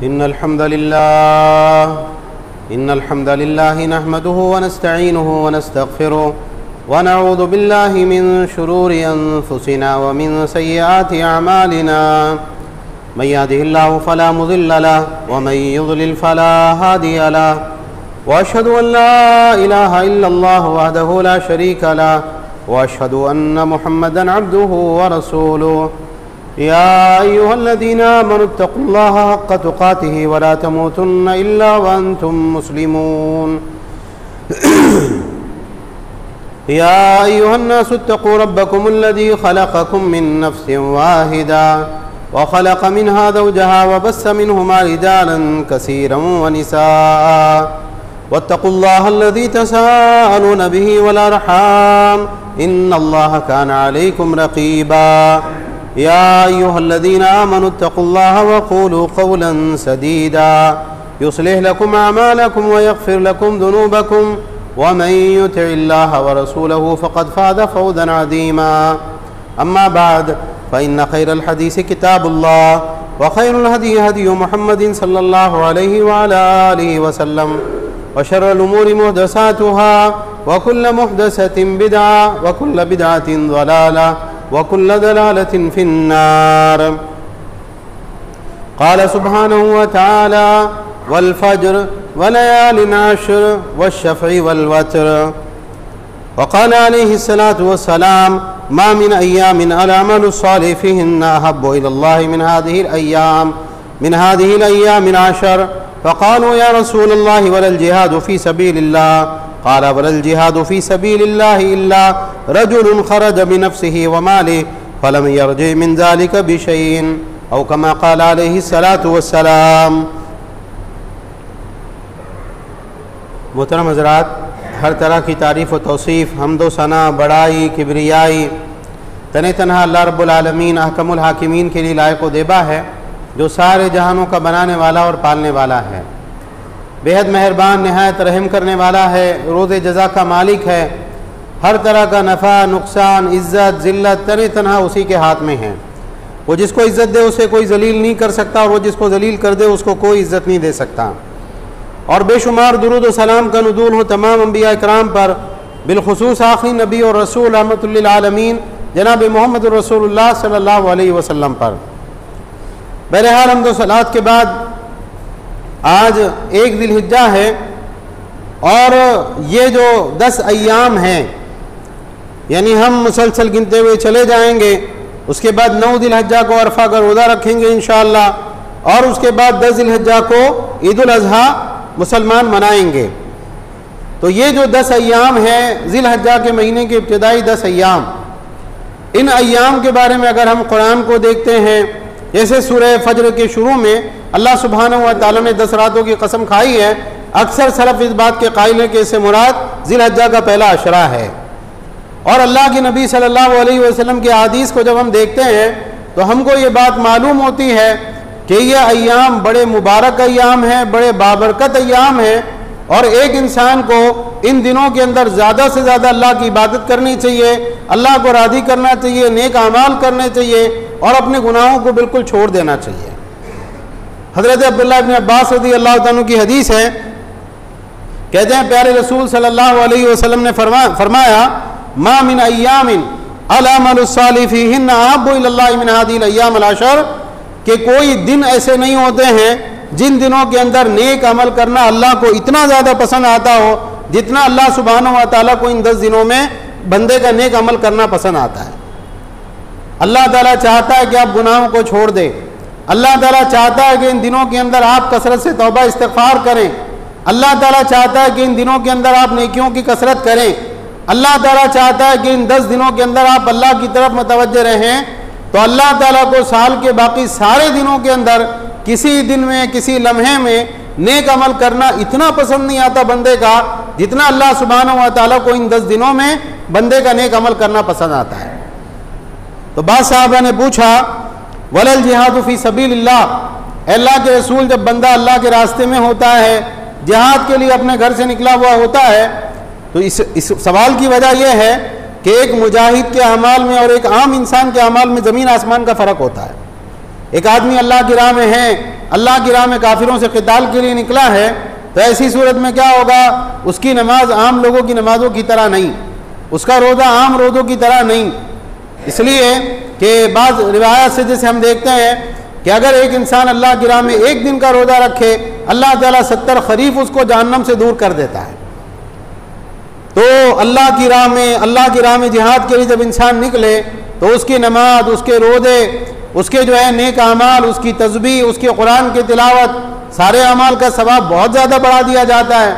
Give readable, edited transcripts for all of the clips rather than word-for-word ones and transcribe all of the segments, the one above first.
इन्नल हम्दलिल्लाह नहमदुहु व नस्तईनुहु व नस्तगफिरुहु व नऊज़ु बिल्लाहि मिन शुरूरि अनफुसिना व मिन सय्यिआति अअमालिना मन यहदिहिल्लाहु फला मुज़िल्ल लहु व मन युज़लिल फला हादिय लहु व अशहदु अन ला इलाहा इल्लल्लाह वहदहु ला शरीका लहु व अशहदु अन्न मुहम्मदन अब्दुहु व रसूलुहु या अय्युहल्लज़ीना आमनु इत्तक़ुल्लाह हक़्क़ तुक़ातिहि व ला तमूतुन्न इल्ला व अंतुम मुस्लिमून या अय्युहन्नासु इत्तक़ू रब्बकुमुल्लज़ी ख़लक़कुम मिन नफ़्सिन वाहिदा व ख़लक़ मिन्हा ज़ौजहा व बस्स मिन्हुमा रिजालन कसीरन व निसाअ वत्तक़ुल्लाहल्लज़ी तसाअलून बिही वल अर्हाम इन्नल्लाह कान अलैकुम रक़ीबा या अय्युहल्लज़ीना आमनु इत्तक़ुल्लाह व क़ूलू क़ौलन सदीदा युस्लिह लकुम अअमालकुम व यग़फ़िर लकुम ज़ुनूबकुम व मन युतिइल्लाह व रसूलहु फ़क़द फ़ाज़ फ़ौज़न अज़ीमा अम्मा बअद फ़इन्न ख़ैरल हदीस किताबुल्लाह व ख़ैरुल हदी हदी मुहम्मदिन सल्लल्लाहु अलैहि व अला आलिहि व सल्लम व शर्रुल उमूरि मुहदसातुहा व कुल्लु मुहदसतिन बिदअ व कुल्लु बिदअतिन ज़लालह व कुल्लु ज़लालतिन फ़िन्नार क़ाल सुब्हानहु व तआला वल फ़ज्र व लयालिन अश्र वश्शफ़इ वल वत्र व क़ाल अलैहिस्सलातु वस्सलाम मा मिन अय्यामिन अल अमलु स्सालिह फ़ीहिन्ना अहब्बु इलल्लाहि मिन हादिहिल अय्यामिल अशर फ़क़ालू या रसूलल्लाह वलल जिहादु फ़ी सबीलिल्लाह क़ाल वलल जिहादु फ़ी सबीलिल्लाहि इल्ला रजुलुन ख़रज बिनफ़्सिहि व मालिहि फ़लम यरजि मिन ज़ालिका बिशैइन औ कमा क़ाल अलैहिस्सलातु वस्सलाम। मोहतरम हज़रात, हर तरह की तारीफ़ व तौसीफ़, हम्द व सना, बड़ाई, किबरियाई तने तनहा अल्लाह रब्बुल आलमीन अहकमुल हाकिमीन के लिए लायक व देबा है, जो सारे जहानों का बनाने वाला और पालने वाला है, बेहद मेहरबान, नहायत रहम करने वाला है, रोज़ जज़ा का मालिक है। हर तरह का नफ़ा, नुकसान, इज़्ज़त, ज़िल्लत तने तनहा उसी के हाथ में है। वो जिसको इज़्ज़त दे उसे कोई जलील नहीं कर सकता, और वो जिसको जलील कर दे उसको कोई इज़्ज़त नहीं दे सकता। और बेशुमार दुरूद व सलाम का नुज़ूल हो तमाम अंबिया इकराम पर, बिलखुसूस आखिरी नबी और रसूल रहमतुल लिल आलमीन जनाब मोहम्मद रसूलुल्लाह सल्लल्लाहु अलैहि वसल्लम पर। बहरहाल हम्द व सलात के बाद आज एक ज़िलहिज्जा है, और ये जो 10 अय्याम हैं, यानी हम मुसलसल गिनते हुए चले जाएंगे। उसके बाद 9 ज़िलहिज्जा को अरफा का रोज़ा रखेंगे इंशाअल्लाह, और उसके बाद 10 ज़िलहिज्जा को ईद उल अज़हा मुसलमान मनाएंगे। तो ये जो 10 अय्याम हैं, ज़िलहिज्जा के महीने के इब्तिदाई 10 अय्याम, इन अय्याम के बारे में अगर हम कुरान को देखते हैं, जैसे सूरह फज्र के शुरू में अल्लाह सुब्हानहु व तआला ने 10 रातों की कसम खाई है। अक्सर सलफ इस बात के कायल हैं कि इससे मुराद ज़िलहिज्जा का पहला अशरा है। और अल्लाह के नबी सल्लल्लाहु अलैहि वसल्लम की हदीस को जब हम देखते हैं तो हमको ये बात मालूम होती है कि ये अय्याम बड़े मुबारक अय्याम हैं, बड़े बाबरकत अय्याम हैं, और एक इंसान को इन दिनों के अंदर ज़्यादा से ज़्यादा अल्लाह की इबादत करनी चाहिए, अल्लाह को राज़ी करना चाहिए, नेक अमाल करने चाहिए, और अपने गुनाहों को बिल्कुल छोड़ देना चाहिए। हज़रत अब्दुल्लाह इब्न अब्बास रज़ी अल्लाह तआला की हदीस है, कहते हैं प्यारे रसूल सल्लल्लाहु अलैहि वसल्लम ने फरमाया मा मिन अय्यामिन अल अमलु स्सालिह फ़ीहिन्ना अहब्बु इलल्लाहि मिन हादिहिल अय्यामिल अशर, कि कोई दिन ऐसे नहीं होते हैं जिन दिनों के अंदर नेक अमल करना अल्लाह को इतना ज़्यादा पसंद आता हो जितना अल्लाह सुब्हानहु व तआला को इन 10 दिनों में बंदे का नेक अमल करना पसंद आता है। अल्लाह ताला चाहता है कि आप गुनाहों को छोड़ दें। अल्लाह ताला चाहता है कि इन दिनों के अंदर आप कसरत से तौबा इस्तिग़फ़ार करें। अल्लाह ताला चाहता है कि इन दिनों के अंदर आप नेकियों की कसरत करें। अल्लाह ताला चाहता है कि इन 10 दिनों के अंदर आप अल्लाह की तरफ मुतवज्जे रहें। तो अल्लाह ताला को साल के बाकी सारे दिनों के अंदर किसी दिन में, किसी लम्हे में नेक अमल करना इतना पसंद नहीं आता बंदे का, जितना अल्लाह सुब्हानहु व तआला को इन 10 दिनों में बंदे का नेक अमल करना पसंद आता है। तो बाद साहबा ने पूछा वलल जिहादु फ़ी सबीलिल्लाह, अल्लाह के रसूल, जब बंदा अल्लाह के रास्ते में होता है, जिहाद के लिए अपने घर से निकला हुआ होता है, तो इस सवाल की वजह यह है कि एक मुजाहिद के अमाल में और एक आम इंसान के अमाल में ज़मीन आसमान का फ़र्क होता है। एक आदमी अल्लाह की राह में है, अल्लाह की राह में काफिरों से क़िताल के लिए निकला है, तो ऐसी सूरत में क्या होगा, उसकी नमाज आम लोगों की नमाज़ों की तरह नहीं, उसका रोज़ा आम रोज़ों की तरह नहीं। इसलिए कि बाज़ रिवायत से जैसे हम देखते हैं कि अगर एक इंसान अल्लाह की राह में एक दिन का रोज़ा रखे, अल्लाह ताला 70 खरीफ उसको जहन्नम से दूर कर देता है। तो अल्लाह की राह में जिहाद के लिए जब इंसान निकले तो उसकी नमाज, उसके रोज़े, उसके जो है नेक अमाल, उसकी तस्बीह, उसके कुरान की तिलावत, सारे अमाल का सवाब बहुत ज़्यादा बढ़ा दिया जाता है।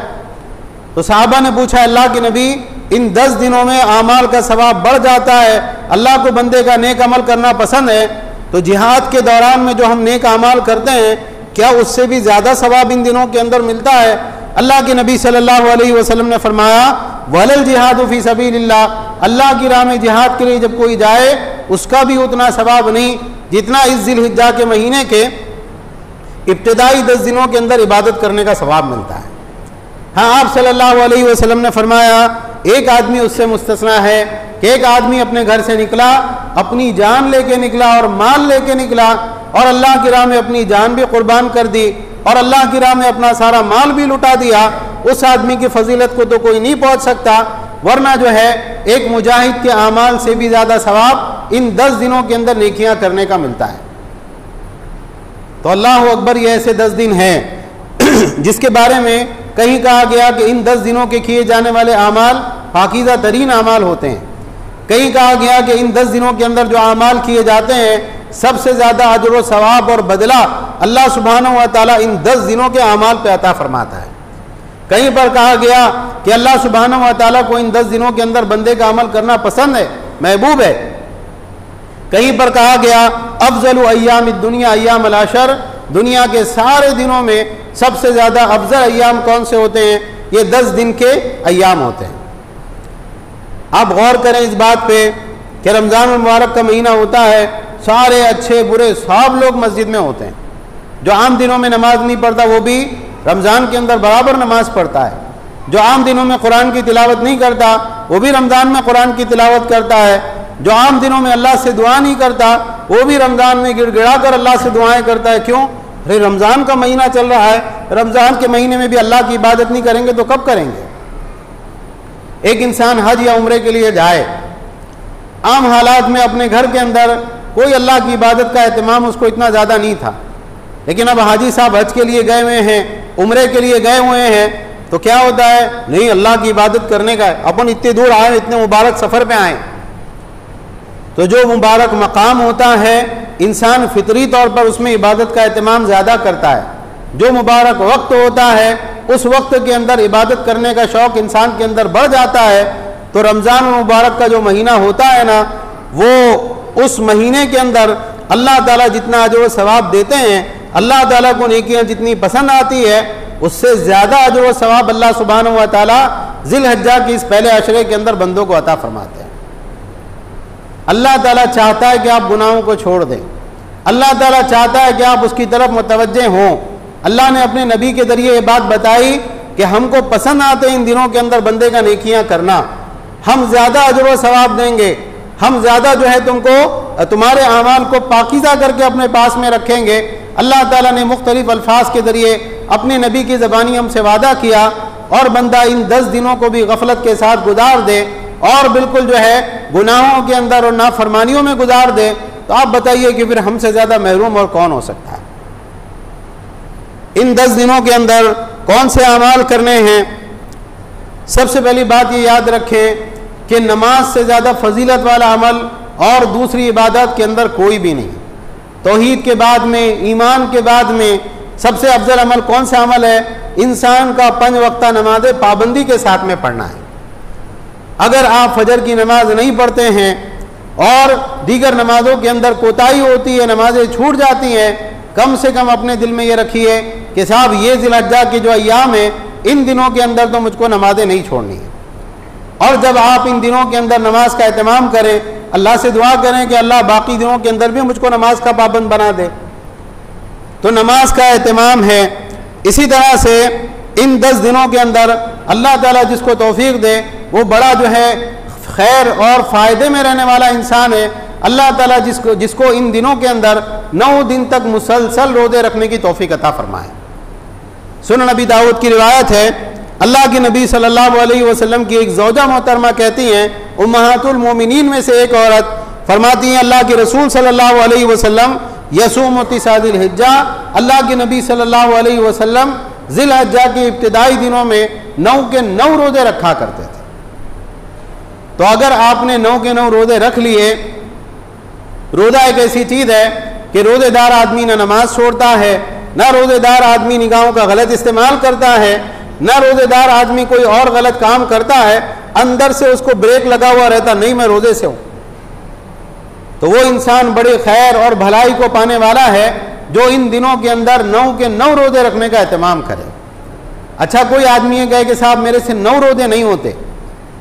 तो साहबा ने पूछा, अल्लाह के नबी, इन 10 दिनों में अमाल का सवाब बढ़ जाता है, अल्लाह को बंदे का नेक अमल करना पसंद है, तो जिहाद के दौरान में जो हम नेक अमाल करते हैं क्या उससे भी ज़्यादा सवाब इन दिनों के अंदर मिलता है? अल्लाह के नबी सल्लल्लाहु अलैहि वसल्लम ने फरमाया, वलल जिहादु फी सबीलिल्लाह, अल्लाह की राह में जिहाद के लिए जब कोई जाए उसका भी उतना सवाब नहीं जितना इस ज़िलहिज्जा के महीने के इब्तिदाई 10 दिनों के अंदर इबादत करने का सवाब मिलता है। हाँ, आप सल्लल्लाहु अलैहि वसल्लम ने फरमाया, एक आदमी उससे मुस्तस्ना है कि एक आदमी अपने घर से निकला, अपनी जान लेके निकला और माल लेके निकला और अल्लाह की राह में अपनी जान भी कुर्बान कर दी और अल्लाह की राह में अपना सारा माल भी लुटा दिया। उस आदमी की फजीलत को तो कोई नहीं पहुंच सकता, वरना जो है एक मुजाहिद के आमाल से भी ज़्यादा सवाब इन 10 दिनों के अंदर नेकियां करने का मिलता है। तो अल्लाह अकबर, ये ऐसे 10 दिन हैं जिसके बारे में कहीं कहा गया कि इन 10 दिनों के किए जाने वाले आमाल पाकीज़ा तरीन आमाल होते हैं। कहीं कहा गया कि इन 10 दिनों के अंदर जो आमाल किए जाते हैं सबसे ज़्यादा अजर व सवाब और बदला अल्लाह सुब्हानहू व तआला इन 10 दिनों के आमाल पे अता फरमाता है। कहीं पर कहा गया कि अल्लाह सुब्हानहू व तआला को इन 10 दिनों के अंदर बंदे का अमल करना पसंद है, महबूब है। कहीं पर कहा गया, अफजल अय्याम दुनिया अय्याम अल अशर, दुनिया के सारे दिनों में सबसे ज़्यादा अफजल अय्याम कौन से होते हैं? ये 10 दिन के अय्याम होते हैं। आप गौर करें इस बात पे कि रमज़ान मुबारक का महीना होता है, सारे अच्छे बुरे सब लोग मस्जिद में होते हैं। जो आम दिनों में नमाज नहीं पढ़ता वो भी रमज़ान के अंदर बराबर नमाज पढ़ता है। जो आम दिनों में कुरान की तिलावत नहीं करता वो भी रमज़ान में कुरान की तिलावत करता है। जो आम दिनों में अल्लाह से दुआ नहीं करता वो भी रमज़ान में गिड़गिड़ा कर अल्लाह से दुआएं करता है। क्यों? अरे रमज़ान का महीना चल रहा है, रमज़ान के महीने में भी अल्लाह की इबादत नहीं करेंगे तो कब करेंगे? एक इंसान हज या उम्रे के लिए जाए, आम हालात में अपने घर के अंदर कोई अल्लाह की इबादत का एहतमाम उसको इतना ज़्यादा नहीं था, लेकिन अब हाजी साहब हज के लिए गए हुए हैं, उम्रे के लिए गए हुए हैं, तो क्या होता है? नहीं, अल्लाह की इबादत करने का है, अपन इतने दूर आए, इतने मुबारक सफ़र पे आए। तो जो मुबारक मकाम होता है इंसान फितरी तौर पर उसमें इबादत का एहतमाम ज़्यादा करता है। जो मुबारक वक्त होता है उस वक्त के अंदर इबादत करने का शौक़ इंसान के अंदर बढ़ जाता है। तो रमज़ान मुबारक का जो महीना होता है ना, वो उस महीने के अंदर अल्लाह ताला जितना अजर व सवाब देते हैं, अल्लाह ताला को नेकियां जितनी पसंद आती है, उससे ज़्यादा अजर व सवाब अल्लाह सुब्हानहू व तआला ज़िलहज्जा के इस पहले अशरे के अंदर बंदों को अता फरमाते हैं। अल्लाह ताला चाहता है कि आप गुनाहों को छोड़ दें, अल्लाह ताला चाहता है कि आप उसकी तरफ मुतवज्जे हों। अल्लाह ने अपने नबी के ज़रिए ये बात बताई कि हमको पसंद आते इन दिनों के अंदर बंदे का नेकियां करना, हम ज़्यादा अजर व सवाब देंगे, हम ज़्यादा जो है तुमको तुम्हारे अमाल को पाकीज़ा करके अपने पास में रखेंगे। अल्लाह ताला ने मुख्तलिफ अल्फाज के ज़रिए अपने नबी की ज़बानी हमसे वादा किया, और बंदा इन 10 दिनों को भी गफलत के साथ गुजार दे और बिल्कुल जो है गुनाहों के अंदर और नाफरमानियों में गुजार दे, तो आप बताइए कि फिर हमसे ज़्यादा महरूम और कौन हो सकता है? इन 10 दिनों के अंदर कौन से अमाल करने हैं? सबसे पहली बात ये याद रखें कि नमाज से ज़्यादा फजीलत वाला अमल और दूसरी इबादत के अंदर कोई भी नहीं। तौहीद के बाद में, ईमान के बाद में सबसे अफजल अमल कौन सा अमल है? इंसान का 5 वक्ता नमाज़ें पाबंदी के साथ में पढ़ना है। अगर आप फजर की नमाज नहीं पढ़ते हैं और दीगर नमाजों के अंदर कोताही होती है, नमाजें छूट जाती हैं, कम से कम अपने दिल में ये रखिए कि साहब ये ज़िलहज्जा के जो अय्याम है इन दिनों के अंदर तो मुझको नमाजें नहीं छोड़नी है। और जब आप इन दिनों के अंदर नमाज का एहतमाम करें, अल्लाह से दुआ करें कि अल्लाह बाकी दिनों के अंदर भी मुझको नमाज का पाबंद बना दे। तो नमाज का एहतमाम है। इसी तरह से इन 10 दिनों के अंदर अल्लाह ताला जिसको तौफीक दे वो बड़ा जो है खैर और फ़ायदे में रहने वाला इंसान है। अल्लाह ताला जिसको इन दिनों के अंदर 9 दिन तक मुसलसल रोज़े रखने की तौफीक अता फरमाए। सुनन नबी दाऊद की रिवायत है, अल्लाह के नबी सल्लल्लाहु अलैहि वसल्लम की एक ज़ौजा मोहतरमा कहती हैं, उम्महातुल मोमिनीन में से एक औरत फरमाती हैं, अल्लाह के रसूल सल्लल्लाहु अलैहि वसल्लम यसूम तिसादिल हिज्जा, अल्लाह के नबी सल्लल्लाहु अलैहि वसल्लम ज़िल हज्जा के इब्तिदाई दिनों में 9 के 9 रोज़े रखा करते थे। तो अगर आपने 9 के 9 रोज़े रख लिए, रोज़ा एक ऐसी चीज़ है कि रोज़ेदार आदमी ना नमाज छोड़ता है, ना रोज़ेदार आदमी निगाहों का गलत इस्तेमाल करता है, ना रोज़ेदार आदमी कोई और गलत काम करता है, अंदर से उसको ब्रेक लगा हुआ रहता, नहीं मैं रोज़े से हूँ। तो वो इंसान बड़े खैर और भलाई को पाने वाला है जो इन दिनों के अंदर 9 के 9 रोज़े रखने का एहतमाम करे। अच्छा, कोई आदमी ये कहे कि साहब मेरे से 9 रोज़े नहीं होते,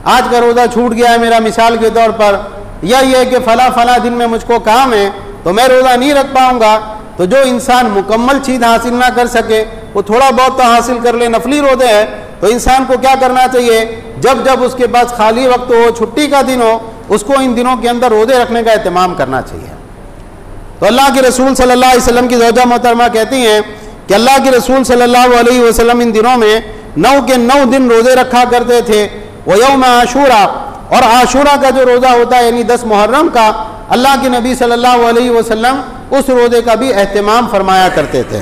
आज का रोज़ा छूट गया है मेरा, मिसाल के तौर पर, या ये है कि फला दिन में मुझको काम है तो मैं रोज़ा नहीं रख पाऊंगा। तो जो इंसान मुकम्मल चीज़ हासिल ना कर सके वो थोड़ा बहुत तो हासिल कर ले, नफली रोज़े है, तो इंसान को क्या करना चाहिए, जब जब उसके पास खाली वक्त हो, छुट्टी का दिन हो, उसको इन दिनों के अंदर रोज़े रखने का एहतमाम करना चाहिए। तो अल्लाह के रसूल सल्लल्लाहु अलैहि वसल्लम की ज़ौजा मोहतरमा कहती हैं कि अल्लाह के रसूल सल्लल्लाहु अलैहि वसल्लम इन दिनों में 9 के 9 दिन रोज़े रखा करते थे। व यौम आशूरा, और आशूरा का जो रोज़ा होता है यानी 10 मुहर्रम का, अल्लाह के नबी सल्लल्लाहु अलैहि वसल्लम उस रोज़े का भी एहतमाम फरमाया करते थे।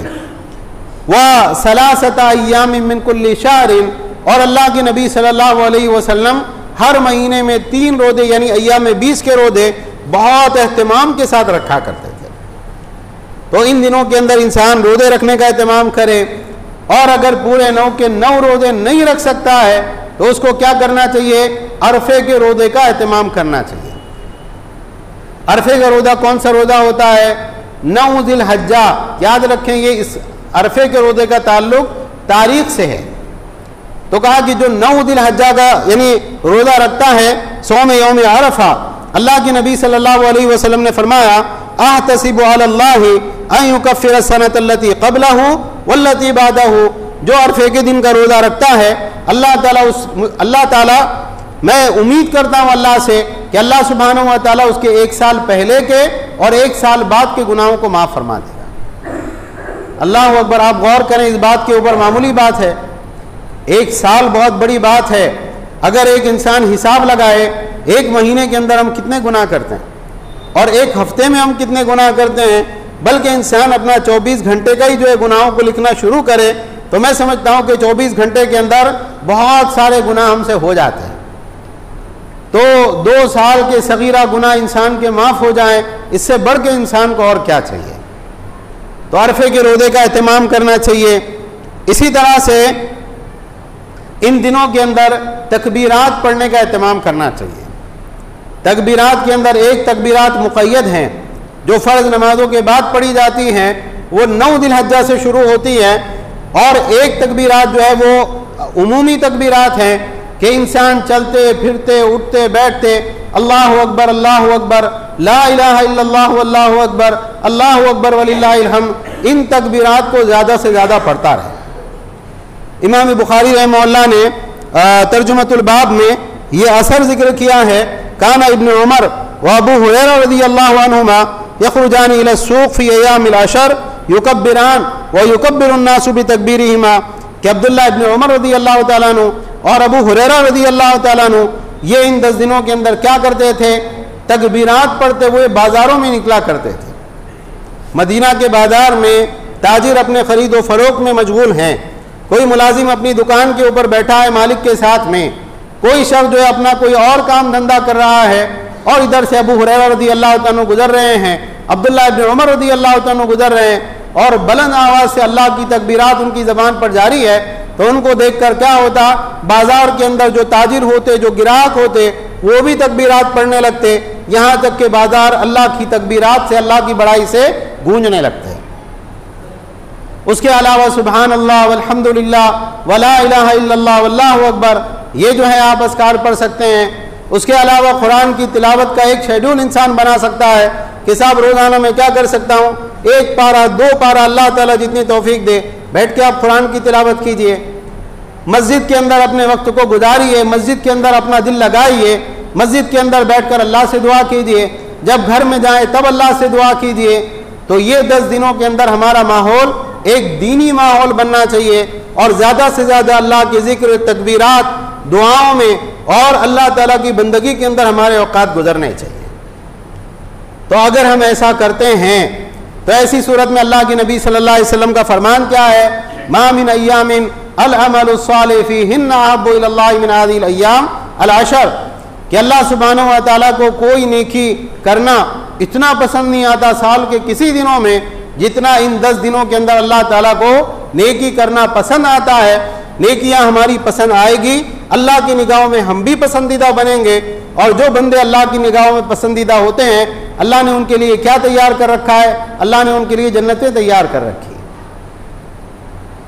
व सलासता अय्याम मिन कुल्लि शहरिन, और अल्लाह के नबी सल्लल्लाहु अलैहि वसल्लम हर महीने में 3 रोज़े यानी अय्याम 20 के रोज़े बहुत एहतमाम के साथ रखा करते थे। तो इन दिनों के अंदर इंसान रोज़े रखने का एहतमाम करे, और अगर पूरे 9 के 9 रोज़े नहीं रख सकता है तो उसको क्या करना चाहिए, अरफे के रोज़े का एहतमाम करना चाहिए। अरफे का रोज़ा कौन सा रोज़ा होता है, 9 ज़िल हज्जा, याद रखें ये इस अरफे के रोज़े का ताल्लुक तारीख से है। तो कहा कि जो 9 ज़िल हज्जा का यानी रोज़ा रखता है सौम यौम अरफा, अल्लाह के नबी सल्लल्लाहु अलैहि वसल्लम ने फरमाया, अहतसिबु अलल्लाहि अन युकफ्फिर सनत अल्लती क़ब्लहु वल्लती बादहु, जो अरफे के दिन का रोज़ा रखता है, अल्लाह ताला मैं उम्मीद करता हूँ अल्लाह से कि अल्लाह सुब्हानहू व तआला उसके 1 साल पहले के और 1 साल बाद के गुनाहों को माफ़ फरमा देगा। अल्लाह अकबर, आप गौर करें, इस बात के ऊपर मामूली बात है, 1 साल बहुत बड़ी बात है। अगर एक इंसान हिसाब लगाए 1 महीने के अंदर हम कितने गुनाह करते हैं और 1 हफ्ते में हम कितने गुनाह करते हैं, बल्कि इंसान अपना 24 घंटे का ही जो है गुनाहों को लिखना शुरू करे तो मैं समझता हूँ कि 24 घंटे के अंदर बहुत सारे गुनाह हमसे हो जाते हैं। तो 2 साल के सगीरा गुनाह इंसान के माफ़ हो जाएं, इससे बढ़ के इंसान को और क्या चाहिए। तो अरफे के रोज़े का एहतमाम करना चाहिए। इसी तरह से इन दिनों के अंदर तकबीरात पढ़ने का एहतमाम करना चाहिए। तकबीरात के अंदर एक तकबीरात मुक़य्यद हैं जो फ़र्ज़ नमाजों के बाद पढ़ी जाती हैं, वो 9 ज़िल हज्जा से शुरू होती है, और एक तकबीरात जो है वो उमूमी तकबीरात हैं कि इंसान चलते फिरते उठते बैठते अल्लाहु अकबर ला इलाहा इल्लल्लाह अल्लाहु अकबर वलिल्लाहिल हम्द, इन तकबीरात को ज़्यादा से ज़्यादा पढ़ता रहे। इमाम बुखारी रहमहुल्लाह ने तर्जुमतुल बाब में ये असर जिक्र किया है, काना इब्न उमर व अबू हुरैरा रज़ियल्लाहु अन्हुमा यख़रुजान इला सूक़ फ़ी अय्यामिल अशर युकब्बिरान व युकब्बिरुन नासु बितकबीरिहिमा, कि अब्दुल्लाह इब्न उमर रज़ियल्लाहु तआला अन्हु और अबू हुरैरा रज़ियल्लाहु तआला अन्हु ये इन 10 दिनों के अंदर क्या करते थे, तकबीरात पढ़ते हुए बाज़ारों में निकला करते थे। मदीना के बाज़ार में ताजिर अपने ख़रीद व फ़रोख्त में मशगूल हैं, कोई मुलाजिम अपनी दुकान के ऊपर बैठा है मालिक के साथ में, कोई शख्स जो है अपना कोई और काम धंधा कर रहा है, और इधर से अबू हुरैरा रज़ियल्लाहु तआला अन्हु गुजर रहे हैं, अब्दुल्लाह इब्न उमर रज़ियल्लाहु तआला अन्हु गुजर रहे हैं, और बुलंद आवाज़ से अल्लाह की तकबीरात उनकी ज़बान पर जारी है। तो उनको देखकर क्या होता, बाज़ार के अंदर जो ताजिर होते, जो गिराक होते, वो भी तकबीरात पढ़ने लगते, यहाँ तक कि बाज़ार अल्लाह की तकबीरात से, अल्लाह की बड़ाई से गूंजने लगते। उसके अलावा सुबहान अल्लाह वल्हम्दुलिल्लाह वला इलाहा इल्लल्लाह वल्लाहु अकबर, ये जो है आप अस्कार पढ़ सकते हैं। उसके अलावा कुरान की तिलावत का एक शेड्यूल इंसान बना सकता है कि साहब रोज़ाना मैं क्या कर सकता हूँ, 1 पारा 2 पारा, अल्लाह ताला जितनी तौफीक दे, बैठ के आप कुरान की तिलावत कीजिए। मस्जिद के अंदर अपने वक्त को गुजारिए, मस्जिद के अंदर अपना दिल लगाइए, मस्जिद के अंदर बैठकर अल्लाह से दुआ कीजिए। जब घर में जाए तब अल्लाह से दुआ कीजिए। तो ये 10 दिनों के अंदर हमारा माहौल एक दीनी माहौल बनना चाहिए और ज़्यादा से ज़्यादा अल्लाह के ज़िक्र, तकबीरात, दुआओं में और अल्लाह ताला की बंदगी के अंदर हमारे औकात गुजरने चाहिए। तो अगर हम ऐसा करते हैं तो ऐसी सूरत में अल्लाह के नबी सल्लल्लाहु अलैहि वसल्लम का फरमान क्या है, मा मिन अय्यामिन अल अमलु सालिह फीहिन्ना अहब्बु इलल्लाहि मिन हाज़िहिल अय्याम अल अशर, कि अल्लाह सुब्हानहु व तआला को कोई नेकी करना इतना पसंद नहीं आता साल के किसी दिनों में जितना इन 10 दिनों के अंदर अल्लाह ताला को नेकी करना पसंद आता है। नेकियां हमारी पसंद आएगी, अल्लाह की निगाहों में हम भी पसंदीदा बनेंगे, और जो बंदे अल्लाह की निगाहों में पसंदीदा होते हैं अल्लाह ने उनके लिए क्या तैयार कर रखा है, अल्लाह ने उनके लिए जन्नतें तैयार कर रखी है।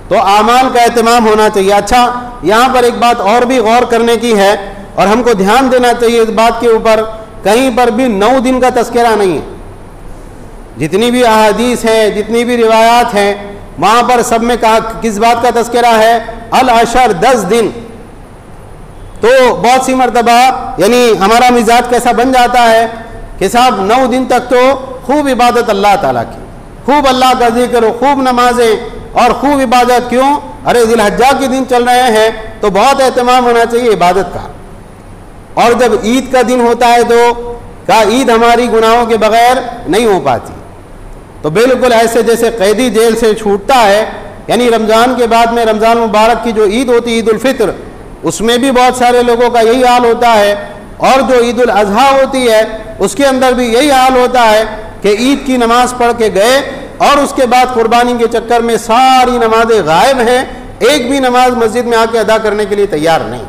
तो आमाल का एहतमाम होना चाहिए। अच्छा, यहाँ पर एक बात और भी गौर करने की है और हमको ध्यान देना चाहिए इस बात के ऊपर, कहीं पर भी 9 दिन का तस्करा नहीं है। जितनी भी अहादीस हैं, जितनी भी रिवायात हैं, वहाँ पर सब में कहा किस बात का तस्करा है, अल अशर, 10 दिन। तो बहुत सी मरतबा यानी हमारा मिजाज कैसा बन जाता है कि साहब 9 दिन तक तो खूब इबादत अल्लाह ताला की, खूब अल्लाह का जिक्र, खूब नमाजें और खूब इबादत। क्यों? अरे ज़िलहज्जा के दिन चल रहे हैं तो बहुत एहतमाम होना चाहिए इबादत का। और जब ईद का दिन होता है तो क्या ईद हमारी गुनाहों के बगैर नहीं हो पाती। तो बिल्कुल ऐसे जैसे कैदी जेल से छूटता है, यानी रमज़ान के बाद में रमज़ान मुबारक की जो ईद होती है, ईद उल फित्र, उसमें भी बहुत सारे लोगों का यही हाल होता है। और जो ईद उल अज़हा होती है उसके अंदर भी यही हाल होता है कि ईद की नमाज पढ़ के गए और उसके बाद कुर्बानी के चक्कर में सारी नमाजें गायब हैं, एक भी नमाज मस्जिद में आके अदा करने के लिए तैयार नहीं।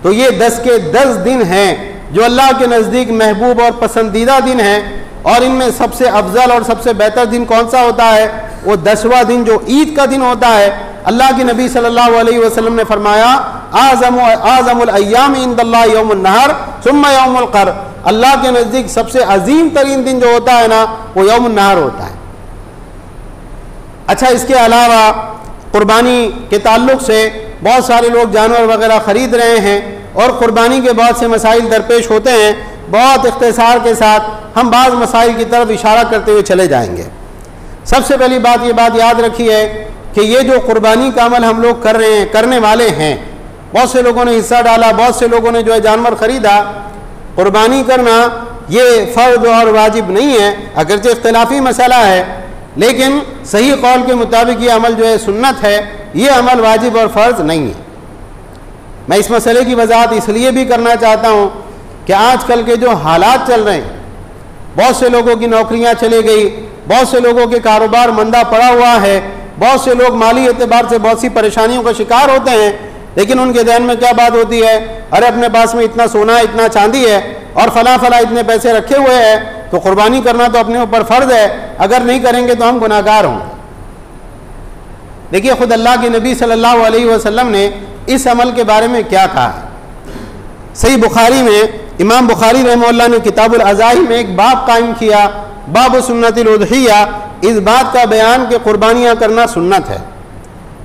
तो ये 10 के 10 दिन हैं जो अल्लाह के नज़दीक महबूब और पसंदीदा दिन हैं। और इनमें सबसे अफजल और सबसे बेहतर दिन कौन सा होता है? वो 10वां दिन जो ईद का दिन होता है। अल्लाह के नबी सल्लल्लाहु अलैहि वसल्लम ने फरमाया, आज़मुल अय्याम इंदल्लाहि यौमुन नहर सुम्मा यौमुल क़र, अल्लाह के नज़दीक सबसे अजीम तरीन दिन जो होता है ना, वो यौमुन नहर होता है। अच्छा, इसके अलावा कुर्बानी के ताल्लुक से बहुत सारे लोग जानवर वगैरह ख़रीद रहे हैं और क़ुरबानी के बहुत से मसाइल दरपेश होते हैं। बहुत इख्तिसार के साथ हम बाज़ मसाइल की तरफ इशारा करते हुए चले जाएंगे। सबसे पहली बात ये बात याद रखी है कि ये जो कुर्बानी का अमल हम लोग कर रहे हैं, करने वाले हैं, बहुत से लोगों ने हिस्सा डाला, बहुत से लोगों ने जो है जानवर ख़रीदा। कुर्बानी करना ये फ़र्ज और वाजिब नहीं है, अगरचे इख्तिलाफ़ी मसला है, लेकिन सही कौल के मुताबिक ये अमल जो है सुन्नत है, ये अमल वाजिब और फ़र्ज नहीं है। मैं इस मसले की वजाहत इसलिए भी करना चाहता हूँ कि आजकल के जो हालात चल रहे हैं, बहुत से लोगों की नौकरियां चली गई, बहुत से लोगों के कारोबार मंदा पड़ा हुआ है, बहुत से लोग माली एतबार से बहुत सी परेशानियों का शिकार होते हैं, लेकिन उनके ध्यान में क्या बात होती है, अरे अपने पास में इतना सोना है, इतना चांदी है और फला फला इतने पैसे रखे हुए हैं, तो कुर्बानी करना तो अपने ऊपर फ़र्ज है, अगर नहीं करेंगे तो हम गुनाहगार होंगे। देखिए, खुद अल्लाह के नबी सल्लल्लाहु अलैहि वसल्लम ने इस अमल के बारे में क्या कहा है। सही बुखारी में इमाम बुखारी रहमतुल्लाह ने किताबुल अज़ाही में एक बाब कायम किया, बाब सुन्नतिल उज़हिया, इस बात का बयान कि कुर्बानियाँ करना सुन्नत है।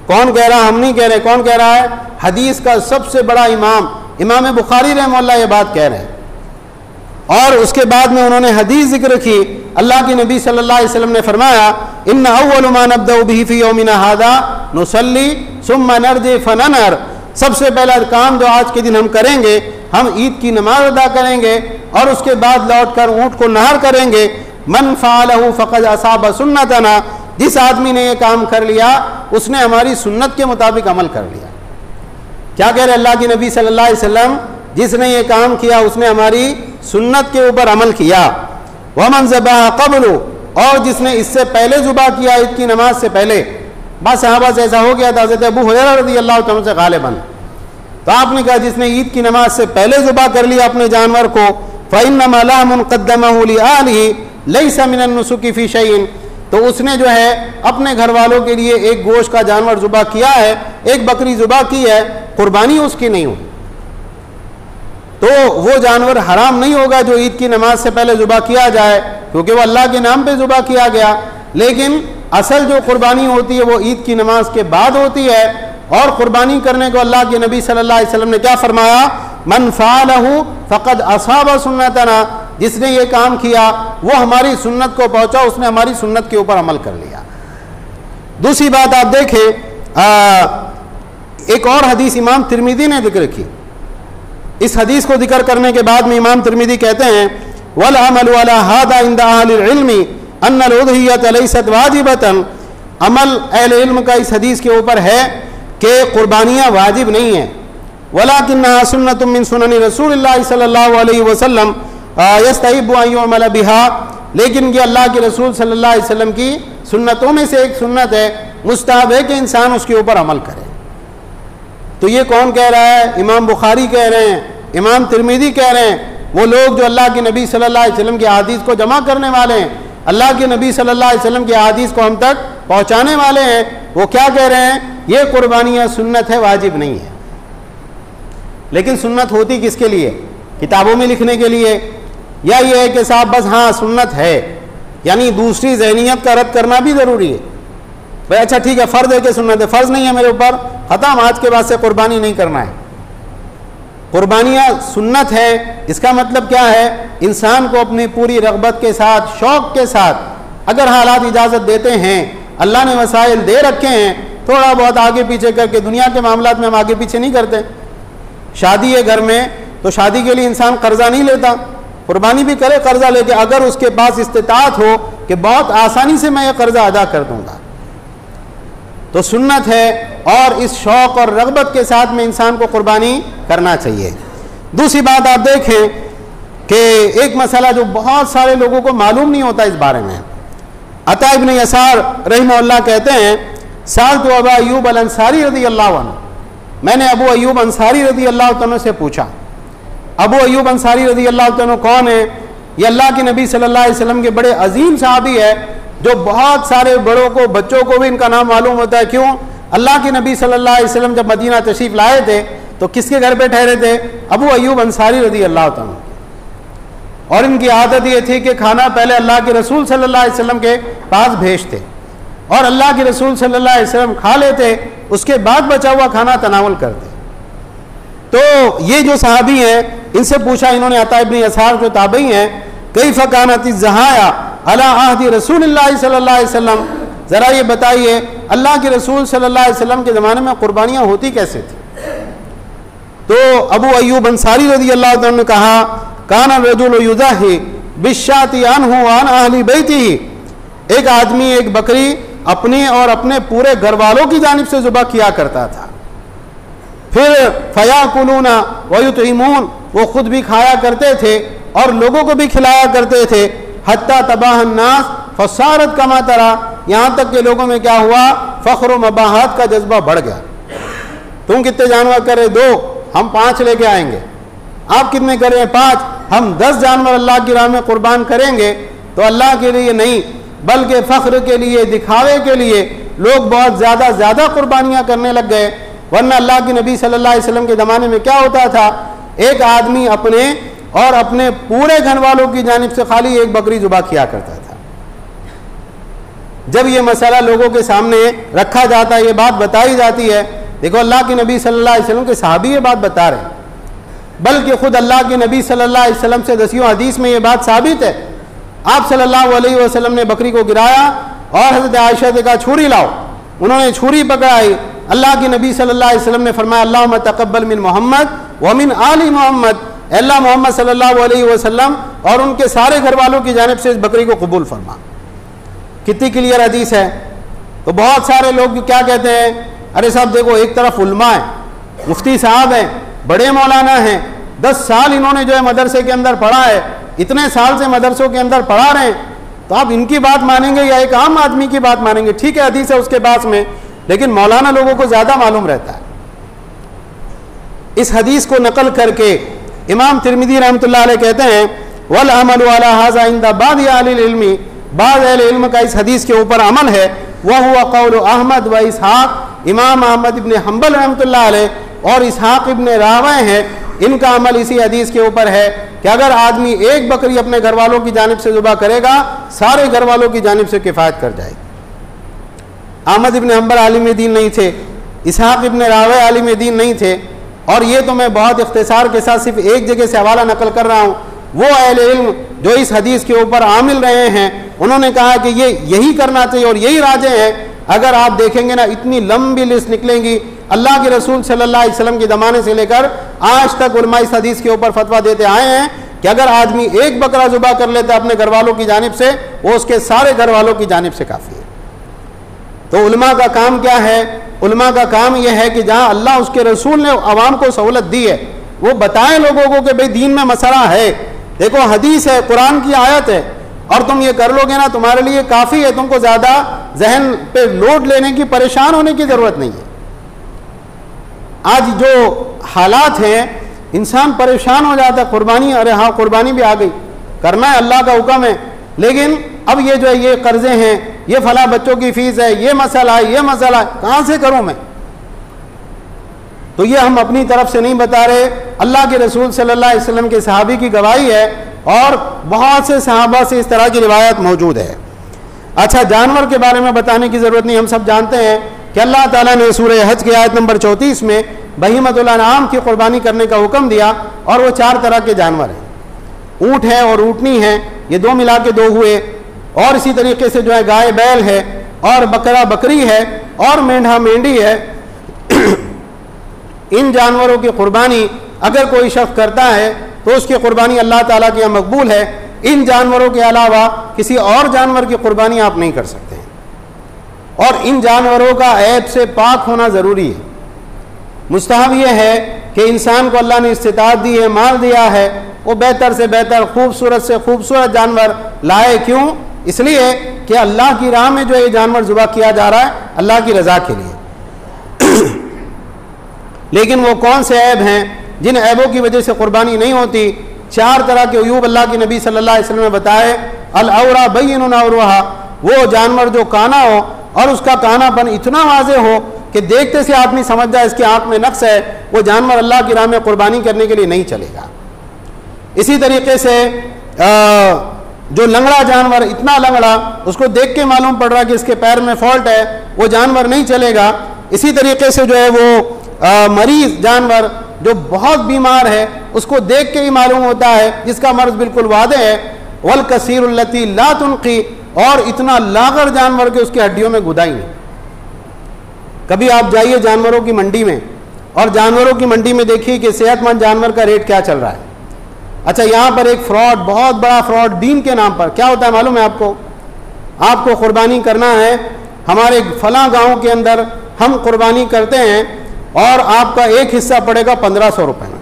कौन कह रहा? हम नहीं कह रहे। कौन कह रहा है? हदीस का सबसे बड़ा इमाम बुखारी रहमतुल्लाह ये बात कह रहे हैं। और उसके बाद में उन्होंने हदीस जिक्र की, अल्लाह के नबी सल्लल्लाहु अलैहि वसल्लम ने फरमाया, इन्ना अव्वलु मा नब्दउ बिही फी यौमिना हादा नुसल्ली सुम्मा नरजी फननहर, सबसे पहला काम जो आज के दिन हम करेंगे, हम ईद की नमाज अदा करेंगे और उसके बाद लौट कर ऊँट को नहर करेंगे। मन फ़अलहु फ़क़द असाब सुन्नतना, जिस आदमी ने ये काम कर लिया उसने हमारी सुन्नत के मुताबिक अमल कर लिया। क्या कह रहे अल्लाह के नबी सल्लल्लाहु अलैहि वसल्लम? जिसने ये काम किया उसने हमारी सुन्नत के ऊपर अमल किया। वमन ज़बह क़ब्लु, और जिसने इससे पहले ज़ुबा किया, ईद की नमाज से पहले। बस सहाबा से ऐसा हो गया था, हज़रत अबू हुरैरा रज़ियल्लाहु तआला से गालिबन, तो आपने कहा जिसने ईद की नमाज से पहले ज़ुबा कर लिया अपने जानवर को, फ़इन्नमा लहमुन क़द्दमहु लिअहलिही लैसा मिनन नुसुकी फ़ी शैइन, तो उसने जो है अपने घर वालों के लिए एक गोश्त का जानवर ज़ुबा किया है, एक बकरी ज़ुबा की है, कुर्बानी उसकी नहीं हुई। तो वो जानवर हराम नहीं होगा जो ईद की नमाज से पहले ज़ुबा किया जाए, क्योंकि वो अल्लाह के नाम पे ज़ुबा किया गया। लेकिन असल जो कुर्बानी होती है वो ईद की नमाज के बाद होती है। और कुर्बानी करने को अल्लाह के नबी सल्लल्लाहु अलैहि वसल्लम ने क्या फरमाया? मन फ़अलहु फ़क़द असाब सुन्नतना, जिसने ये काम किया वो हमारी सुन्नत को पहुँचा, उसने हमारी सुन्नत के ऊपर अमल कर लिया। दूसरी बात आप देखें, एक और हदीस इमाम तिरमिज़ी ने जिक्र की। इस हदीस को जिक्र करने के बाद में इमाम तिरमिज़ी कहते हैं वल अमलु अला हादा इंदा अहलिल इल्मी अन्नल उज़हियत लैसत वाजिबतन, अमल अहले इल्म का इस हदीस के ऊपर है कि कुर्बानियाँ वाजिब नहीं है, वलाकिन्नहा सुन्नतुम मिन सुननि रसूलिल्लाह सल्लल्लाहु अलैहि वसल्लम यस्तहिब्बु अन युअमल बिहा, लेकिन ये अल्लाह के रसूल सल्लल्लाहु अलैहि वसल्लम की सुन्नतों में से एक सुन्नत है, मुस्ताहब है कि इंसान उसके ऊपर अमल करे। तो ये कौन कह रहा है? इमाम बुखारी कह रहे हैं, इमाम तिरमिज़ी कह रहे हैं, वो लोग जो अल्लाह के नबी सल्लल्लाहु अलैहि वसल्लम की अहादीस को जमा करने वाले हैं, अल्लाह के नबी सल्लल्लाहु अलैहि वसल्लम की अहादीस को हम तक पहुँचाने वाले हैं, वो क्या कह रहे हैं? ये कुर्बानियाँ सुन्नत है, वाजिब नहीं है। लेकिन सुन्नत होती किसके लिए? किताबों में लिखने के लिए, या ये है कि साहब बस हाँ सुन्नत है, यानी दूसरी ज़हनियत का रद्द करना भी ज़रूरी है। भाई अच्छा ठीक है, फ़र्ज़ है कि सुन्नत है, फ़र्ज़ नहीं है मेरे ऊपर, ख़त्म, आज के बाद से कुर्बानी नहीं करना है। कुर्बानियाँ सुन्नत है, इसका मतलब क्या है? इंसान को अपनी पूरी रग़बत के साथ, शौक़ के साथ, अगर हालात इजाज़त देते हैं, अल्लाह ने वसाइल दे रखे हैं, थोड़ा बहुत आगे पीछे करके, दुनिया के मामलात में हम आगे पीछे नहीं करते। शादी है घर में, तो शादी के लिए इंसान कर्जा नहीं लेता, कुर्बानी भी करे कर्जा लेके, अगर उसके पास इस्तिताअत हो कि बहुत आसानी से मैं ये कर्जा अदा कर दूंगा, तो सुन्नत है। और इस शौक़ और रग़बत के साथ में इंसान को कुर्बानी करना चाहिए। दूसरी बात आप देखें कि एक मसला जो बहुत सारे लोगों को मालूम नहीं होता इस बारे में, अता इब्न यसार रहमहुल्लाह कहते हैं साल तो अबू अय्यूब अल अंसारी रज़ी अल्लाह अन्हु, मैंने अबू अय्यूब अंसारी रज़ी अल्लाह अन्हु से पूछा। अबू अय्यूब अंसारी रज़ी अल्लाह अन्हु कौन है? ये अल्लाह के नबी सल्लल्लाहु अलैहि वसल्लम के बड़े अजीम सहाबी है, जो बहुत सारे बड़ों को, बच्चों को भी इनका नाम मालूम होता है। क्यों? अल्लाह के नबी सल्लल्लाहु अलैहि वसल्लम जब मदीना तशरीफ़ लाए थे तो किसके घर पे ठहरे थे? अबू अय्यूब अंसारी रज़ी अल्लाह अन्हु। और इनकी आदत ये थी कि खाना पहले अल्लाह के रसूल सल्लल्लाहु अलैहि वसल्लम के पास भेजते और अल्लाह के रसूल सल्लल्लाहु अलैहि वसल्लम खा लेते, उसके बाद बचा हुआ खाना तनावुल करते। तो ये जो सहाबी हैं, इनसे पूछा इन्होंने, अता इब्न यसार जो ताबई हैं, कैफ़ कानत ज़हाया अला अहदी रसूलिल्लाह सल्लल्लाहु अलैहि वसल्लम, ज़रा ये बताइए अल्लाह के रसूल सल्लल्लाहु अलैहि वसल्लम के ज़माने में कुर्बानियाँ होती कैसे थी? तो अबू अय्यूब अंसारी रज़ी अल्लाह अन्हु ने कहा काना रजुल युज़ाही बिश्शाति अन्हु अन अहली बैतिही, एक आदमी एक बकरी अपने और अपने पूरे घर वालों की जानिब से ज़ुबह किया करता था। फिर फयाकुलूना वयुतइमून, वो खुद भी खाया करते थे और लोगों को भी खिलाया करते थे। हत्ता तबाहन नास फसारत कमा तरा, यहाँ तक के लोगों में क्या हुआ? फ़ख्र व मबाहत का जज्बा बढ़ गया। तुम कितने जानवर करे? 2, हम 5 लेके आएंगे। आप कितने करें? 5, हम 10 जानवर अल्लाह की राह में कुर्बान करेंगे। तो अल्लाह के लिए नहीं बल्कि फ़ख्र के लिए, दिखावे के लिए लोग बहुत ज़्यादा कुर्बानियाँ करने लग गए। वरना अल्लाह के नबी सल्लल्लाहु अलैहि वसल्लम के ज़माने में क्या होता था? एक आदमी अपने और अपने पूरे घर वालों की जानिब से खाली एक बकरी ज़ुबह किया करता था। जब ये मसला लोगों के सामने रखा जाता है, ये बात बताई जाती है, देखो अल्लाह के नबी सल्लल्लाहु अलैहि वसल्लम के सहाबी ये बात बता रहे हैं, बल्कि खुद अल्लाह के नबी सल्लल्लाहु अलैहि वसल्लम से दसियों हदीस में ये बात साबित है। आप सल्लल्लाहु अलैहि वसल्लम ने बकरी को गिराया और हज़रत आयशा से कहा छुरी लाओ, उन्होंने छुरी पकड़ाई। अल्लाह के नबी सल्लल्लाहु अलैहि वसल्लम ने फरमाया अल्लाहुम्मा तक़ब्बल मिन मोहम्मद व मिन आली मोहम्मद, अल्लाह मोहम्मद सल्लल्लाहु अलैहि वसल्लम और उनके सारे घर वालों की जानिब से इस बकरी को कबूल फरमा। कितनी क्लियर हदीस है। तो बहुत सारे लोग क्या कहते हैं, अरे साहब देखो एक तरफ उल्मा है, मुफ्ती साहब हैं, बड़े मौलाना हैं, 10 साल इन्होंने जो है मदरसे के अंदर पढ़ा है, इतने साल से मदरसों के अंदर पढ़ा रहे हैं, तो आप इनकी बात मानेंगे या एक आम आदमी की बात मानेंगे? ठीक है हदीस है उसके पास में, लेकिन मौलाना लोगों को ज़्यादा मालूम रहता है। इस हदीस को नकल करके इमाम तिरमिज़ी रहमतुल्लाह अलैह कहते हैं वल अमलु अला हाज़ा इंदा बाज़ अहलिल इल्मी, बाज़ अहले इल्म का इस हदीस के ऊपर अमल है। वह हुआ कौल अहमद व इसहाक, इमाम अहमद इब्न हम्बल रहमतुल्लाह अलैह और इसहाक इब्न रावह हैं, इनका अमल इसी हदीस के ऊपर है कि अगर आदमी एक बकरी अपने घर वालों की जानिब से ज़ुबह करेगा, सारे घर वालों की जानिब से किफ़ायत कर जाएगी। अहमद इब्न हम्बल आलिम दीन नहीं थे, इसहाक इब्न रावह आलिम दीन नहीं थे, और ये तो मैं बहुत इख्तिसार के साथ सिर्फ एक जगह से हवाला नकल कर रहा हूँ। वो अहले इल्म जो इस हदीस के ऊपर आमिल रहे हैं, उन्होंने कहा कि ये यही करना चाहिए और यही राजे हैं। अगर आप देखेंगे ना, इतनी लंबी लिस्ट निकलेंगी। अल्लाह के रसूल सल्लल्लाहु अलैहि वसल्लम के ज़माने से लेकर आज तक उलमा इस हदीस के ऊपर फतवा देते आए हैं कि अगर आदमी एक बकरा ज़ुबा कर लेता है अपने घर वालों की जानिब से, वो उसके सारे घर वालों की जानिब से काफ़ी है। तो उलमा का काम क्या है? उलमा का काम यह है कि जहाँ अल्लाह उसके रसूल ने अवाम को सहूलत दी है, वो बताएं लोगों को कि भाई दीन में मसला है, देखो हदीस है, कुरान की आयत है, और तुम ये कर लोगे ना तुम्हारे लिए काफ़ी है, तुमको ज़्यादा जहन पे लोड लेने की, परेशान होने की ज़रूरत नहीं है। आज जो हालात हैं, इंसान परेशान हो जाता है। कुर्बानी, अरे हाँ कुर्बानी भी आ गई, करना है, अल्लाह का हुक्म है, लेकिन अब ये जो है ये कर्जे हैं, ये फला बच्चों की फीस है, ये मसला है, ये मसला है, कहाँ से करूँ मैं? तो ये हम अपनी तरफ से नहीं बता रहे, अल्लाह के रसूल सल्लल्लाहु अलैहि वसल्लम के सहाबी की गवाही है और बहुत से सहाबा से इस तरह की रिवायत मौजूद है। अच्छा, जानवर के बारे में बताने की ज़रूरत नहीं, हम सब जानते हैं कि अल्लाह ताला ने सूरह हज की आयत नंबर 34 में बहीमतुल अनआम की कुर्बानी करने का हुक्म दिया, और वो 4 तरह के जानवर हैं। ऊँट है और ऊँटनी है, ये 2 मिला के 2 हुए, और इसी तरीके से जो है गाय बैल है, और बकरा बकरी है, और मेंढा मेंढी है। इन जानवरों की कुर्बानी अगर कोई शख्स करता है तो उसकी कुर्बानी अल्लाह ताला के यहाँ मकबूल है। इन जानवरों के अलावा किसी और जानवर की कुर्बानी आप नहीं कर सकते हैं, और इन जानवरों का ऐब से पाक होना ज़रूरी है। मुस्तहब यह है कि इंसान को अल्लाह ने इस्तिताअत दी है, माल दिया है, वो बेहतर से बेहतर, खूबसूरत से खूबसूरत जानवर लाए। क्यों? इसलिए कि अल्लाह की राह में जो ये जानवर ज़ुबा किया जा रहा है अल्लाह की रज़ा के लिए। लेकिन वो कौन से ऐब हैं जिन ऐबों की वजह से कुर्बानी नहीं होती? 4 तरह के अयूब अल्लाह के नबी सल्लल्लाहु अलैहि वसल्लम ने बताए। अल-औरा बय्यिनुन औरहा, वो जानवर जो काना हो और उसका कानापन इतना वाज़े हो कि देखते से आदमी समझ जाए इसकी आँख में नक्स है, वो जानवर अल्लाह की राह में कुर्बानी करने के लिए नहीं चलेगा। इसी तरीके से जो लंगड़ा जानवर, इतना लंगड़ा, उसको देख के मालूम पड़ रहा कि इसके पैर में फॉल्ट है, वो जानवर नहीं चलेगा। इसी तरीके से जो है वो मरीज जानवर जो बहुत बीमार है, उसको देख के ही मालूम होता है जिसका मर्ज बिल्कुल वादे है। वल कसीरुल्लती ला तुनकी, और इतना लागर जानवर के उसकी हड्डियों में गुदाई नहीं। कभी आप जाइए जानवरों की मंडी में, और जानवरों की मंडी में देखिए कि सेहतमंद जानवर का रेट क्या चल रहा है। अच्छा, यहाँ पर एक फ्रॉड, बहुत बड़ा फ्रॉड दीन के नाम पर क्या होता है मालूम है आपको? आपको कुर्बानी करना है, हमारे फलां गाँव के अंदर हम कुर्बानी करते हैं, और आपका एक हिस्सा पड़ेगा 1500 रुपये में।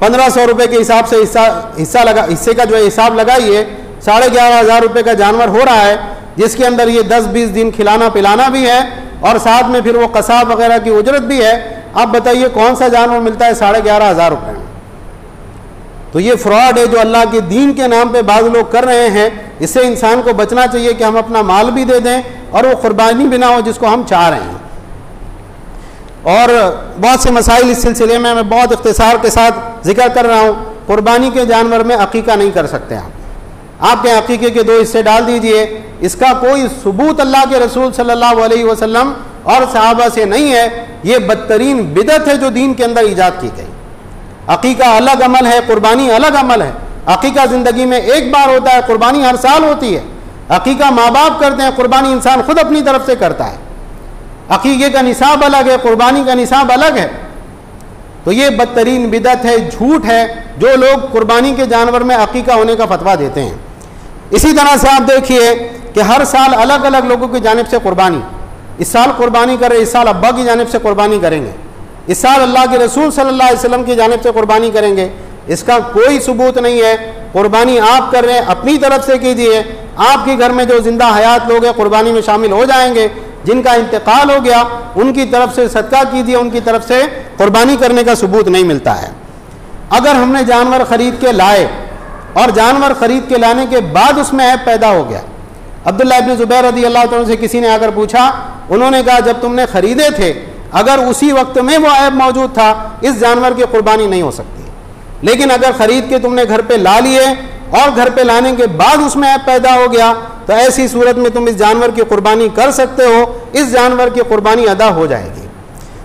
1500 रुपये के हिसाब से हिस्से का जो है हिसाब लगाइए, 11,500 रुपये का जानवर हो रहा है, जिसके अंदर ये 10-20 दिन खिलाना पिलाना भी है, और साथ में फिर वो कसाब वगैरह की उजरत भी है। आप बताइए कौन सा जानवर मिलता है 11,500 रुपये में? तो ये फ्रॉड है जो अल्लाह के दीन के नाम पे बाज़ लोग कर रहे हैं। इससे इंसान को बचना चाहिए कि हम अपना माल भी दे दें और वो कुर्बानी भी ना हो जिसको हम चाह रहे हैं। और बहुत से मसाइल इस सिलसिले में मैं बहुत इख्तिसार के साथ जिक्र कर रहा हूँ। कुर्बानी के जानवर में अकीका नहीं कर सकते आप। आपके अकीके के 2 हिस्से डाल दीजिए, इसका कोई सबूत अल्लाह के रसूल सल्लल्लाहु अलैहि वसल्लम और सहाबा से नहीं है। ये बदतरीन बिदअत है जो दीन के अंदर ईजाद की गई। अकीका अलग अमल है, कुर्बानी अलग अमल है। अकीका ज़िंदगी में एक बार होता है, कुर्बानी हर साल होती है। अकीका माँ बाप करते हैं, कुर्बानी इंसान खुद अपनी तरफ से करता है। अकीके का निसाब अलग है, कुर्बानी का निसाब अलग है। तो ये बदतरीन बिदअत है, झूठ है जो लोग कुर्बानी के जानवर में अकीका होने का फतवा देते हैं। इसी तरह से आप देखिए कि हर साल अलग अलग लोगों की जानिब से कुर्बानी, इस साल कुर्बानी करें, इस साल अब्बा की जानिब से कुर्बानी करेंगे, इस साल अल्लाह के रसूल सल्लल्लाहु अलैहि वसल्लम की जानिब से कुर्बानी करेंगे। इसका कोई सबूत नहीं है। कुर्बानी आप कर रहे हैं, अपनी तरफ से कीजिए। आपके घर में जो जिंदा हयात लोग हैं कुर्बानी में शामिल हो जाएंगे, जिनका इंतकाल हो गया उनकी तरफ से सदका कीजिए, उनकी तरफ से कुर्बानी करने का सबूत नहीं मिलता है। अगर हमने जानवर खरीद के लाए और जानवर खरीद के लाने के बाद उसमें ऐब पैदा हो गया, अब्दुल्लाह इब्न ज़ुबैर रज़ी अल्लाह तआला से किसी ने आकर पूछा, उन्होंने कहा जब तुमने खरीदे थे अगर उसी वक्त में वो ऐब मौजूद था, इस जानवर की कुर्बानी नहीं हो सकती। लेकिन अगर खरीद के तुमने घर पे ला लिए और घर पे लाने के बाद उसमें ऐब पैदा हो गया, तो ऐसी सूरत में तुम इस जानवर की कुर्बानी कर सकते हो, इस जानवर की कुर्बानी अदा हो जाएगी।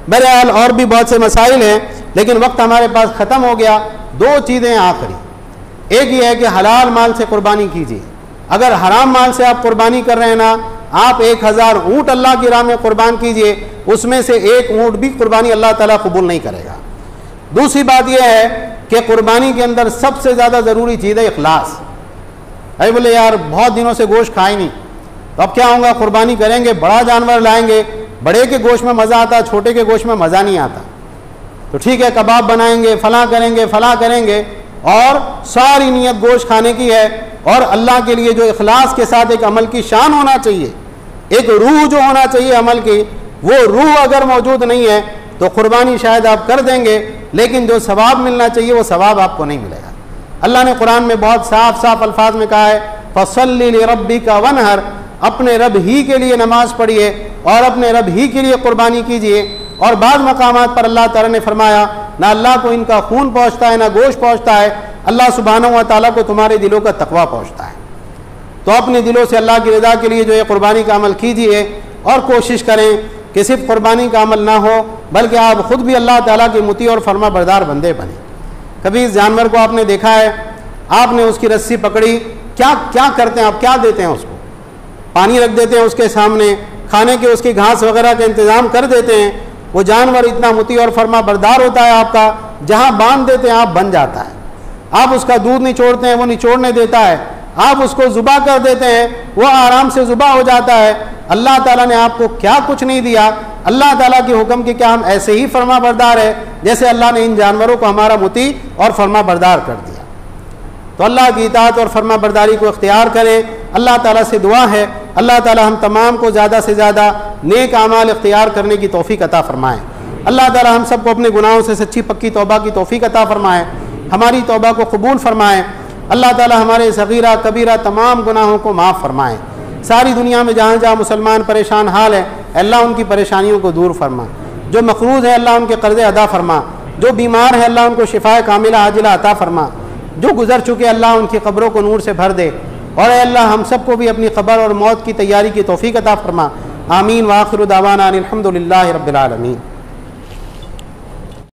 बहरहाल और भी बहुत से मसाइल हैं, लेकिन वक्त हमारे पास ख़त्म हो गया। दो चीज़ें आखिरी, एक ये है कि हलाल माल से कुर्बानी कीजिए। अगर हराम माल से आप कुर्बानी कर रहे हैं ना, आप 1000 ऊँट अल्लाह की राह में कुर्बान कीजिए, उसमें से एक ऊँट भी कुर्बानी अल्लाह ताला कबूल नहीं करेगा। दूसरी बात यह है कि कुर्बानी के अंदर सबसे ज़्यादा ज़रूरी चीज़ है इखलास। अरे बोले यार बहुत दिनों से गोश्त खाए नहीं, तो अब क्या होगा, कुर्बानी करेंगे, बड़ा जानवर लाएंगे, बड़े के गोश्त में मज़ा आता है, छोटे के गोश्त में मज़ा नहीं आता। तो ठीक है, कबाब बनाएंगे, फलां करेंगे, और सारी नीयत गोश्त खाने की है, और अल्लाह के लिए जो इखलास के साथ एक अमल की शान होना चाहिए, एक रूह जो होना चाहिए अमल की, वो रूह अगर मौजूद नहीं है तो कुर्बानी शायद आप कर देंगे, लेकिन जो सवाब मिलना चाहिए वो सवाब आपको नहीं मिलेगा। अल्लाह ने कुरान में बहुत साफ साफ अल्फाज में कहा है, फसल्लि लिरब्बिका वनहर, अपने रब ही के लिए नमाज पढ़िए और अपने रब ही के लिए कुर्बानी कीजिए। और बाद मकामात पर अल्लाह ताला ने फरमाया, ना अल्लाह को इनका खून पहुँचता है ना गोश्त पहुँचता है, अल्लाह सुब्हानहू व तआला को तुम्हारे दिलों का तकवा पहुँचता है। तो अपने दिलों से अल्लाह की रज़ा के लिए जो है कुर्बानी का अमल कीजिए, और कोशिश करें कि सिर्फ कुर्बानी का अमल ना हो, बल्कि आप ख़ुद भी अल्लाह ताला के मुती और फरमा बरदार बंदे बने। कभी इस जानवर को आपने देखा है, आपने उसकी रस्सी पकड़ी, क्या करते हैं आप, क्या देते हैं उसको? पानी रख देते हैं उसके सामने, खाने के उसकी घास वगैरह का इंतज़ाम कर देते हैं। वो जानवर इतना मुती और फरमा बरदार होता है आपका, जहाँ बांध देते हैं आप बन जाता है। आप उसका दूध निचोड़ते हैं, वो निचोड़ने देता है। आप उसको ज़ुबा कर देते हैं, वो आराम से ज़ुबा हो जाता है। अल्लाह ताला ने आपको क्या कुछ नहीं दिया। अल्लाह ताला के हुक्म की क्या हम ऐसे ही फरमा बरदार है जैसे अल्लाह ने इन जानवरों को हमारा मुती और फरमा बरदार कर दिया? तो अल्लाह की इताअत और फरमा बरदारी को इख्तियार करें। अल्लाह ताला से दुआ है, अल्लाह ताला हम तमाम को ज़्यादा से ज़्यादा नेक आमाल इख्तियार करने की तौफीक अता फ़रमाएँ। अल्लाह ताला हम सबको अपने गुनाहों से सच्ची पक्की तौबा की तौफीक अता फ़रमाएँ, हमारी तौबा को कबूल फ़रमाएँ। अल्लाह ताला हमारे सगीरा कबीरा तमाम गुनाहों को माफ़ फ़रमाएँ। सारी दुनिया में जहाँ जहाँ मुसलमान परेशान हाल है, अल्लाह उनकी परेशानियों को दूर फरमा। जो मक़रूज़ है अल्लाह उनके कर्ज़े अदा फ़रमा। जो बीमार है अल्लाह उनको शिफाए कामिला आजिला अता फ़रमा। जो गुज़र चुके अल्लाह उनकी क़ब्रों को नूर से भर दे। और अल्लाह हम सबको भी अपनी क़ब्र और मौत की तैयारी की तौफ़ीक अता फ़रमा। आमीन। व आखिरु दावाना अनिल हम्दुलिल्लाहि रब्बिल आलमीन।